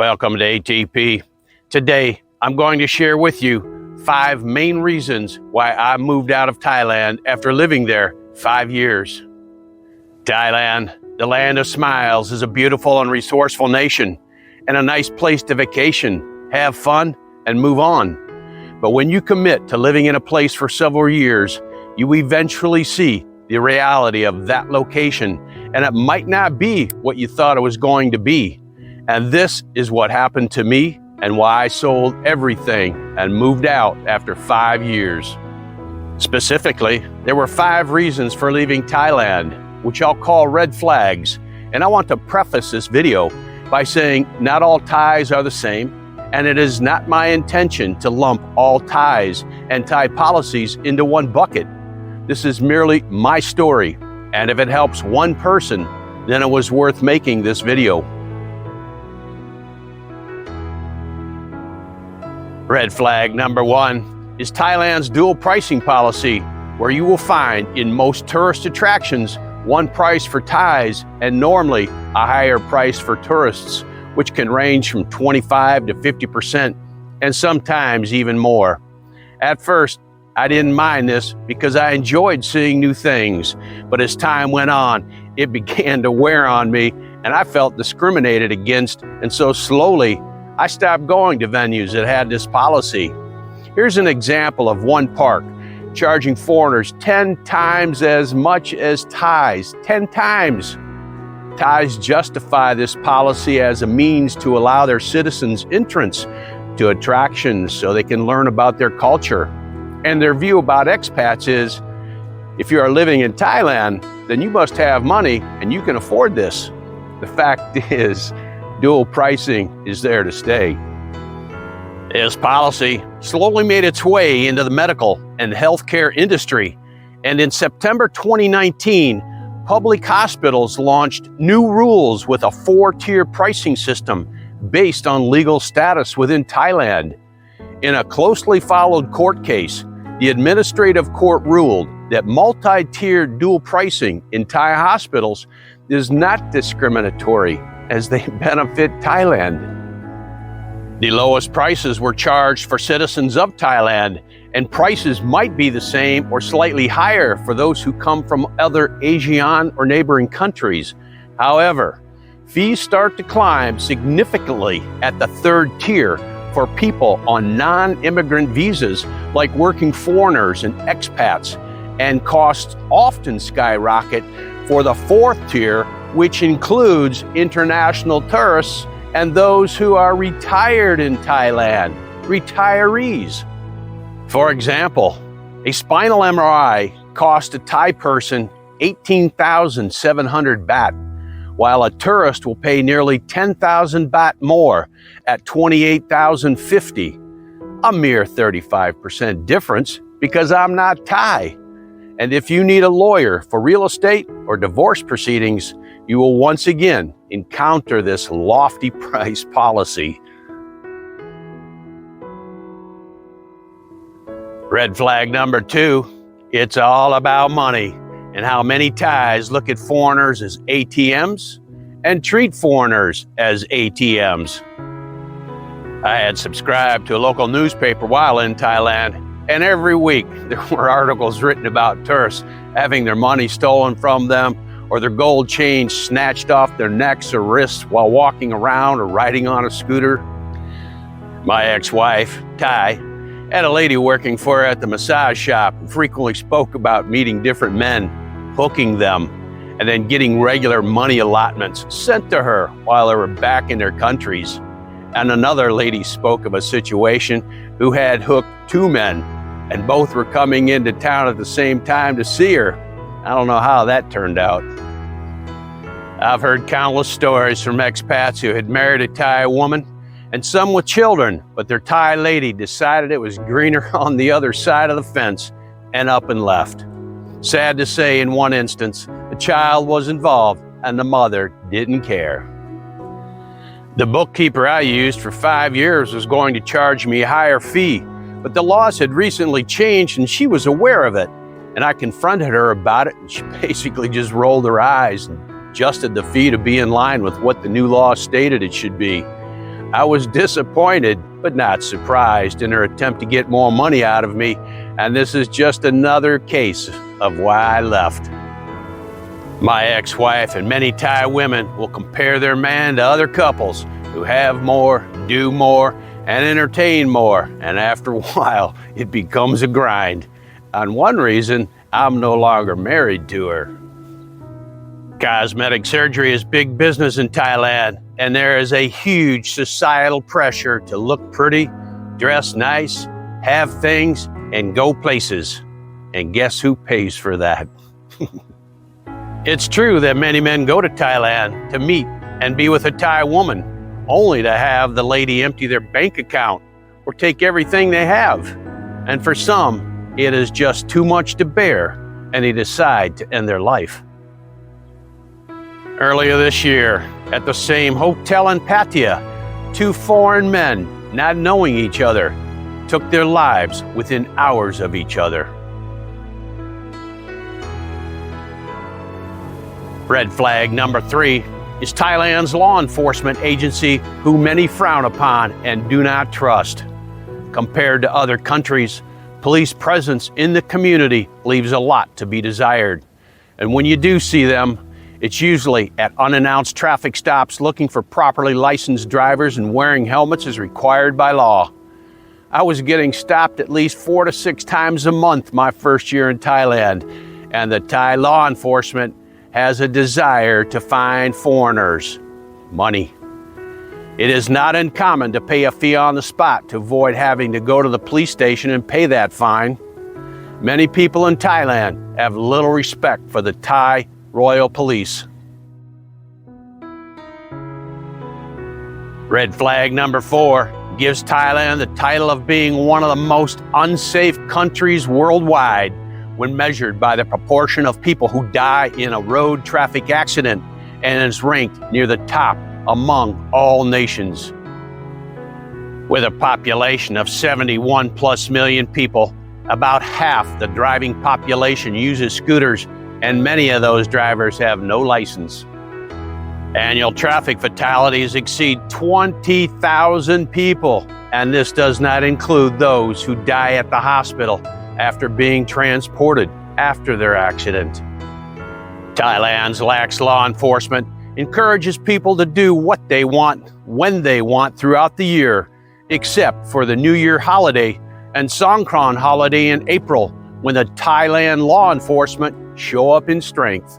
Welcome to ATP. Today, I'm going to share with you 5 main reasons why I moved out of Thailand after living there 5 years. Thailand, the land of smiles, is a beautiful and resourceful nation and a nice place to vacation, have fun, and move on. But when you commit to living in a place for several years, you eventually see the reality of that location, and it might not be what you thought it was going to be. And this is what happened to me and why I sold everything and moved out after 5 years. Specifically, there were 5 reasons for leaving Thailand, which I'll call red flags. And I want to preface this video by saying not all Thais are the same, and it is not my intention to lump all Thais and Thai policies into one bucket. This is merely my story, and if it helps one person, then it was worth making this video. Red flag number 1 is Thailand's dual pricing policy, where you will find in most tourist attractions one price for Thais and normally a higher price for tourists, which can range from 25 to 50% and sometimes even more. At first, I didn't mind this because I enjoyed seeing new things, but as time went on, it began to wear on me and I felt discriminated against, and so slowly I stopped going to venues that had this policy. Here's an example of one park charging foreigners 10 times as much as Thais. 10 times. Thais justify this policy as a means to allow their citizens entrance to attractions so they can learn about their culture. And their view about expats is, if you are living in Thailand, then you must have money and you can afford this. The fact is, dual pricing is there to stay. This policy slowly made its way into the medical and healthcare industry, and in September 2019, public hospitals launched new rules with a 4-tier pricing system based on legal status within Thailand. In a closely followed court case, the administrative court ruled that multi-tiered dual pricing in Thai hospitals is not discriminatory, as they benefit Thailand. The lowest prices were charged for citizens of Thailand, and prices might be the same or slightly higher for those who come from other Asian or neighboring countries. However, fees start to climb significantly at the 3rd tier for people on non-immigrant visas like working foreigners and expats, and costs often skyrocket for the 4th tier, which includes international tourists and those who are retired in Thailand, retirees. For example, a spinal MRI costs a Thai person 18,700 baht, while a tourist will pay nearly 10,000 baht more at 28,050, a mere 35% difference because I'm not Thai. And if you need a lawyer for real estate or divorce proceedings, you will once again encounter this lofty price policy. Red flag number 2, it's all about money and how many Thais look at foreigners as ATMs and treat foreigners as ATMs. I had subscribed to a local newspaper while in Thailand, and every week there were articles written about tourists having their money stolen from them or their gold chains snatched off their necks or wrists while walking around or riding on a scooter. My ex-wife, Thai, had a lady working for her at the massage shop who frequently spoke about meeting different men, hooking them, and then getting regular money allotments sent to her while they were back in their countries. And another lady spoke of a situation who had hooked 2 men, and both were coming into town at the same time to see her. I don't know how that turned out. I've heard countless stories from expats who had married a Thai woman, and some with children, but their Thai lady decided it was greener on the other side of the fence and up and left. Sad to say, in one instance, the child was involved and the mother didn't care. The bookkeeper I used for 5 years was going to charge me a higher fee, but the laws had recently changed and she was aware of it. And I confronted her about it, and she basically just rolled her eyes and adjusted the fee to be in line with what the new law stated it should be. I was disappointed, but not surprised in her attempt to get more money out of me, and this is just another case of why I left. My ex-wife and many Thai women will compare their man to other couples who have more, do more, and entertain more, and after a while, it becomes a grind. On one reason, I'm no longer married to her. Cosmetic surgery is big business in Thailand, and there is a huge societal pressure to look pretty, dress nice, have things, and go places. And guess who pays for that? It's true that many men go to Thailand to meet and be with a Thai woman, only to have the lady empty their bank account or take everything they have. And for some, it is just too much to bear, and they decide to end their life. Earlier this year, at the same hotel in Pattaya, two foreign men, not knowing each other, took their lives within hours of each other. Red flag number 3 is Thailand's law enforcement agency, who many frown upon and do not trust. Compared to other countries, police presence in the community leaves a lot to be desired. And when you do see them, it's usually at unannounced traffic stops looking for properly licensed drivers and wearing helmets as required by law. I was getting stopped at least 4 to 6 times a month my first year in Thailand, and the Thai law enforcement has a desire to find foreigners money. It is not uncommon to pay a fee on the spot to avoid having to go to the police station and pay that fine. Many people in Thailand have little respect for the Thai Royal Police. Red flag number 4 gives Thailand the title of being one of the most unsafe countries worldwide when measured by the proportion of people who die in a road traffic accident, and is ranked near the top among all nations. With a population of 71+ million people, about half the driving population uses scooters, and many of those drivers have no license. Annual traffic fatalities exceed 20,000 people, and this does not include those who die at the hospital after being transported after their accident. Thailand's lax law enforcement encourages people to do what they want, when they want throughout the year, except for the New Year holiday and Songkran holiday in April, when the Thailand law enforcement show up in strength.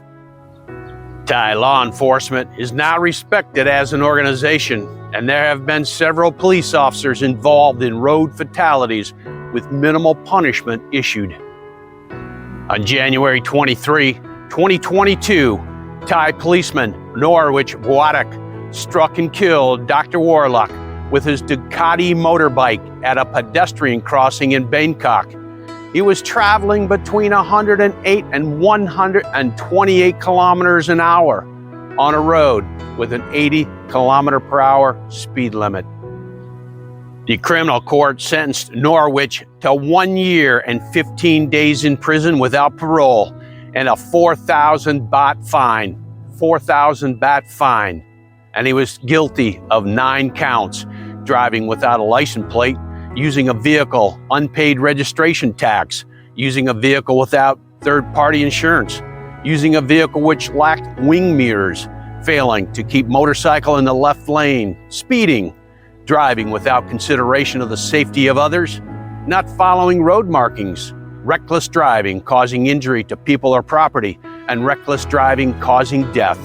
Thai law enforcement is not respected as an organization, and there have been several police officers involved in road fatalities with minimal punishment issued. On January 23, 2022, Thai policeman Norwich Boadak struck and killed Dr. Warlock with his Ducati motorbike at a pedestrian crossing in Bangkok. He was traveling between 108 and 128 kilometers an hour on a road with an 80 kilometer per hour speed limit. The criminal court sentenced Norwich to 1 year and 15 days in prison without parole and a 4,000 baht fine. 4,000 baht fine. And he was guilty of 9 counts: driving without a license plate, using a vehicle, unpaid registration tax, using a vehicle without third-party insurance, using a vehicle which lacked wing mirrors, failing to keep motorcycle in the left lane, speeding, driving without consideration of the safety of others, not following road markings, reckless driving causing injury to people or property, and reckless driving causing death.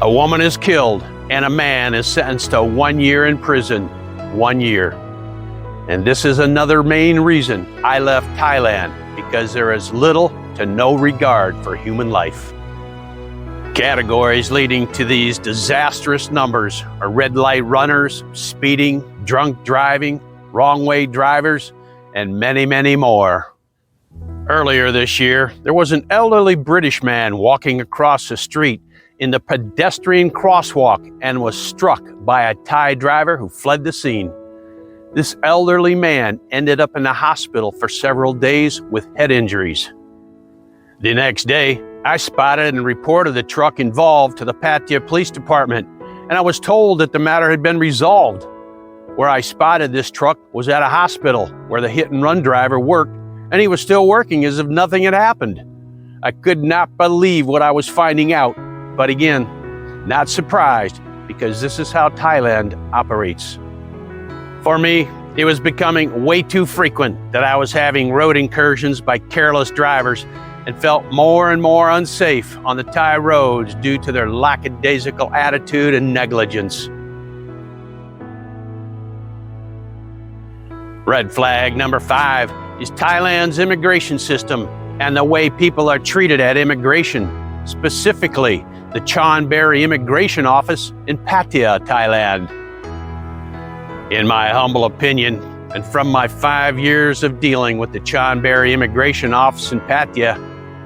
A woman is killed and a man is sentenced to 1 year in prison. 1 year. And this is another main reason I left Thailand, because there is little to no regard for human life. Categories leading to these disastrous numbers are red light runners, speeding, drunk driving, wrong way drivers, and many, many more. Earlier this year, there was an elderly British man walking across the street in the pedestrian crosswalk and was struck by a Thai driver who fled the scene. This elderly man ended up in the hospital for several days with head injuries. The next day, I spotted and reported the truck involved to the Pattaya Police Department, and I was told that the matter had been resolved. Where I spotted this truck was at a hospital where the hit-and-run driver worked, and he was still working as if nothing had happened. I could not believe what I was finding out, but again, not surprised, because this is how Thailand operates. For me, it was becoming way too frequent that I was having road incursions by careless drivers and felt more and more unsafe on the Thai roads due to their lackadaisical attitude and negligence. Red flag number 5 is Thailand's immigration system and the way people are treated at immigration, specifically the Chonburi Immigration Office in Pattaya, Thailand. In my humble opinion, and from my 5 years of dealing with the Chonburi Immigration Office in Pattaya,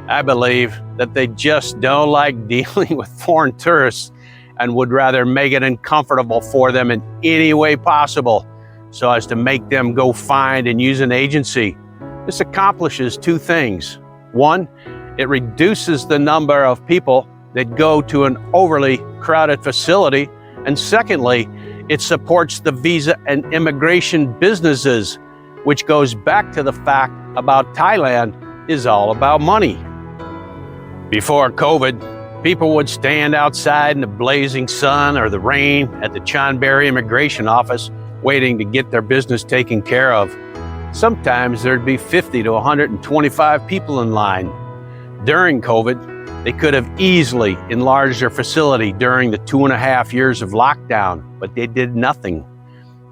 I believe that they just don't like dealing with foreign tourists and would rather make it uncomfortable for them in any way possible, so as to make them go find and use an agency. This accomplishes 2 things. 1, it reduces the number of people that go to an overly crowded facility, and secondly, it supports the visa and immigration businesses, which goes back to the fact about Thailand is all about money. Before COVID, people would stand outside in the blazing sun or the rain at the Chonburi Immigration Office waiting to get their business taken care of. Sometimes there'd be 50 to 125 people in line. During COVID, they could have easily enlarged their facility during the 2.5 years of lockdown, but they did nothing.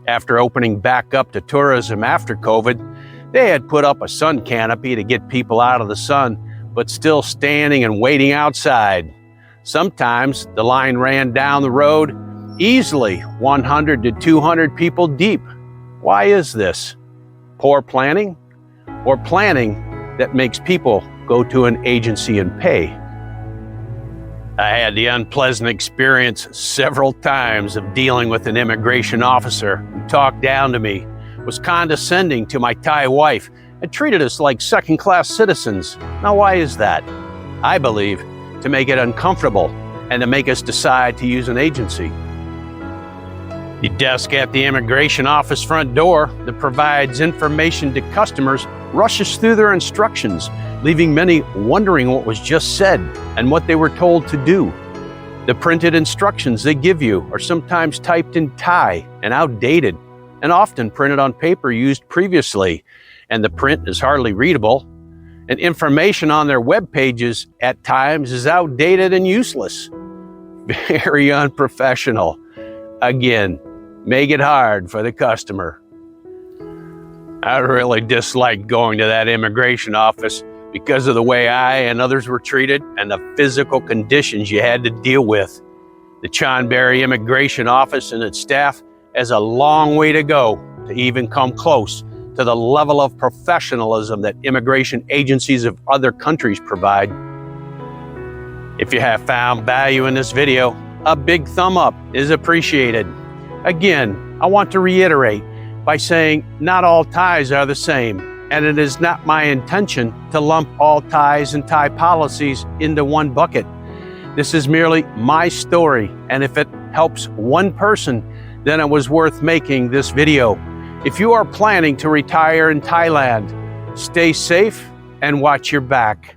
After opening back up to tourism after COVID, they had put up a sun canopy to get people out of the sun, but still standing and waiting outside. Sometimes the line ran down the road easily 100 to 200 people deep. Why is this? Poor planning, or planning that makes people go to an agency and pay? I had the unpleasant experience several times of dealing with an immigration officer who talked down to me, was condescending to my Thai wife, and treated us like second-class citizens. Now, why is that? I believe to make it uncomfortable and to make us decide to use an agency. The desk at the immigration office front door that provides information to customers rushes through their instructions, leaving many wondering what was just said and what they were told to do. The printed instructions they give you are sometimes typed in Thai and outdated, and often printed on paper used previously, and the print is hardly readable, and information on their web pages at times is outdated and useless. Very unprofessional. Again, make it hard for the customer. I really disliked going to that immigration office because of the way I and others were treated and the physical conditions you had to deal with. The Chonburi Immigration Office and its staff has a long way to go to even come close to the level of professionalism that immigration agencies of other countries provide. If you have found value in this video, a big thumb up is appreciated. Again, I want to reiterate by saying not all Thais are the same, and it is not my intention to lump all Thais and Thai policies into one bucket. This is merely my story, and if it helps one person, then it was worth making this video. If you are planning to retire in Thailand, stay safe and watch your back.